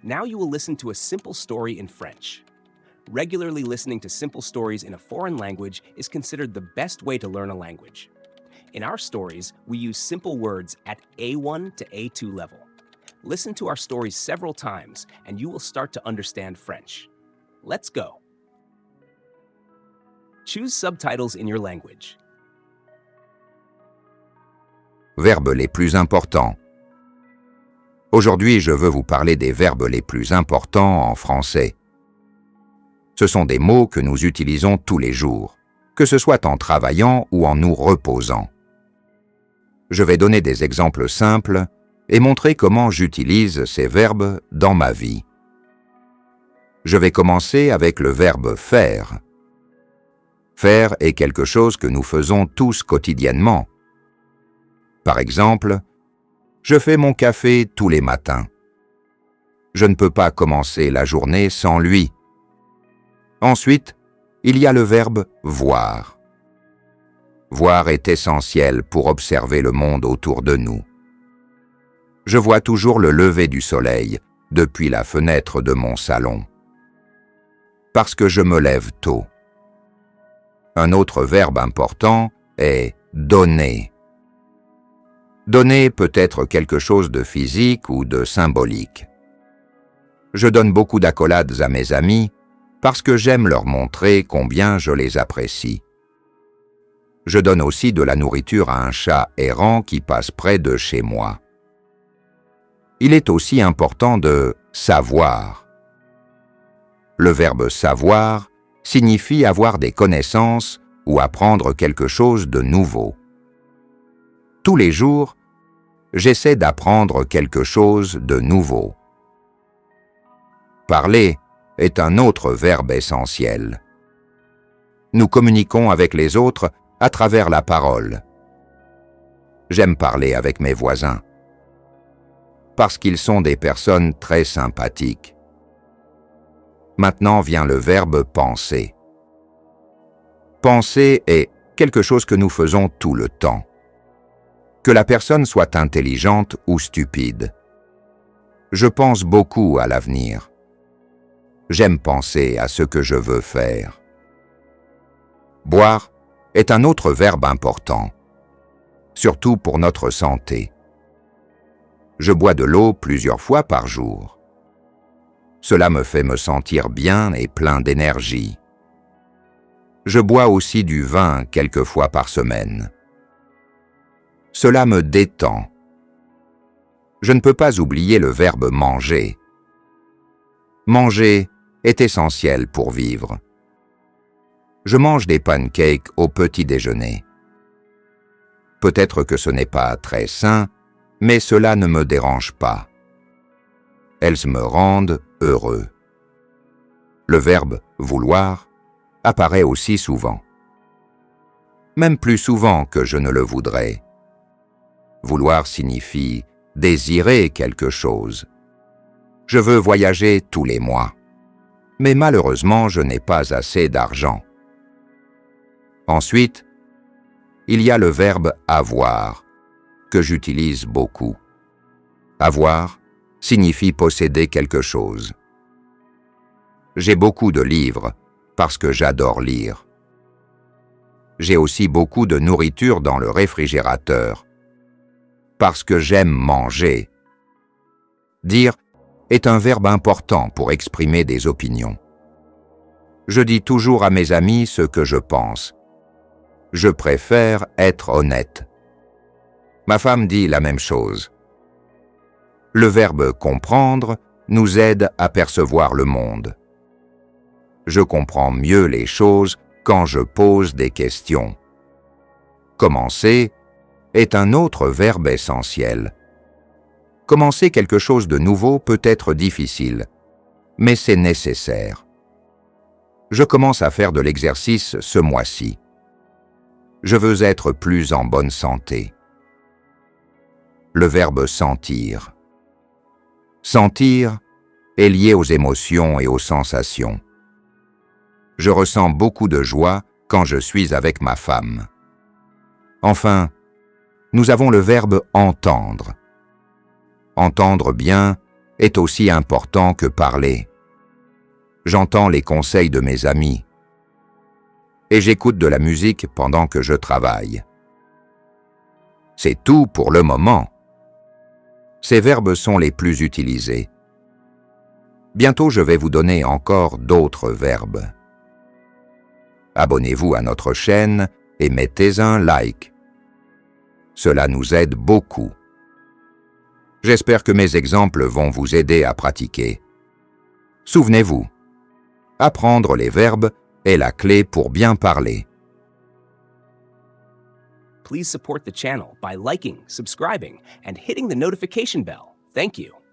Now you will listen to a simple story in French. Regularly listening to simple stories in a foreign language is considered the best way to learn a language. In our stories, we use simple words at A1 to A2 level. Listen to our stories several times and you will start to understand French. Let's go. Choose subtitles in your language. Verbes les plus importants. Aujourd'hui, je veux vous parler des verbes les plus importants en français. Ce sont des mots que nous utilisons tous les jours, que ce soit en travaillant ou en nous reposant. Je vais donner des exemples simples et montrer comment j'utilise ces verbes dans ma vie. Je vais commencer avec le verbe faire. Faire est quelque chose que nous faisons tous quotidiennement. Par exemple, je fais mon café tous les matins. Je ne peux pas commencer la journée sans lui. Ensuite, il y a le verbe voir. Voir est essentiel pour observer le monde autour de nous. Je vois toujours le lever du soleil depuis la fenêtre de mon salon. Parce que je me lève tôt. Un autre verbe important est donner. Donner peut être quelque chose de physique ou de symbolique. Je donne beaucoup d'accolades à mes amis parce que j'aime leur montrer combien je les apprécie. Je donne aussi de la nourriture à un chat errant qui passe près de chez moi. Il est aussi important de savoir. Le verbe savoir signifie avoir des connaissances ou apprendre quelque chose de nouveau. Tous les jours, j'essaie d'apprendre quelque chose de nouveau. Parler est un autre verbe essentiel. Nous communiquons avec les autres à travers la parole. J'aime parler avec mes voisins parce qu'ils sont des personnes très sympathiques. Maintenant vient le verbe penser. Penser est quelque chose que nous faisons tout le temps. Que la personne soit intelligente ou stupide. Je pense beaucoup à l'avenir. J'aime penser à ce que je veux faire. Boire est un autre verbe important, surtout pour notre santé. Je bois de l'eau plusieurs fois par jour. Cela me fait me sentir bien et plein d'énergie. Je bois aussi du vin quelques fois par semaine. Cela me détend. Je ne peux pas oublier le verbe manger. Manger est essentiel pour vivre. Je mange des pancakes au petit déjeuner. Peut-être que ce n'est pas très sain, mais cela ne me dérange pas. Elles me rendent heureux. Le verbe vouloir apparaît aussi souvent. Même plus souvent que je ne le voudrais. Vouloir signifie désirer quelque chose. Je veux voyager tous les mois, mais malheureusement, je n'ai pas assez d'argent. Ensuite, il y a le verbe avoir, que j'utilise beaucoup. Avoir signifie posséder quelque chose. J'ai beaucoup de livres parce que j'adore lire. J'ai aussi beaucoup de nourriture dans le réfrigérateur parce que j'aime manger. Dire est un verbe important pour exprimer des opinions. Je dis toujours à mes amis ce que je pense. Je préfère être honnête. Ma femme dit la même chose. Le verbe comprendre nous aide à percevoir le monde. Je comprends mieux les choses quand je pose des questions. Commencer est un autre verbe essentiel. Commencer quelque chose de nouveau peut être difficile, mais c'est nécessaire. Je commence à faire de l'exercice ce mois-ci. Je veux être plus en bonne santé. Le verbe sentir. Sentir est lié aux émotions et aux sensations. Je ressens beaucoup de joie quand je suis avec ma femme. Enfin, nous avons le verbe entendre. Entendre bien est aussi important que parler. J'entends les conseils de mes amis et j'écoute de la musique pendant que je travaille. C'est tout pour le moment. Ces verbes sont les plus utilisés. Bientôt, je vais vous donner encore d'autres verbes. Abonnez-vous à notre chaîne et mettez un like. Cela nous aide beaucoup. J'espère que mes exemples vont vous aider à pratiquer. Souvenez-vous, apprendre les verbes est la clé pour bien parler. Please support the channel by liking, subscribing, and hitting the notification bell. Thank you.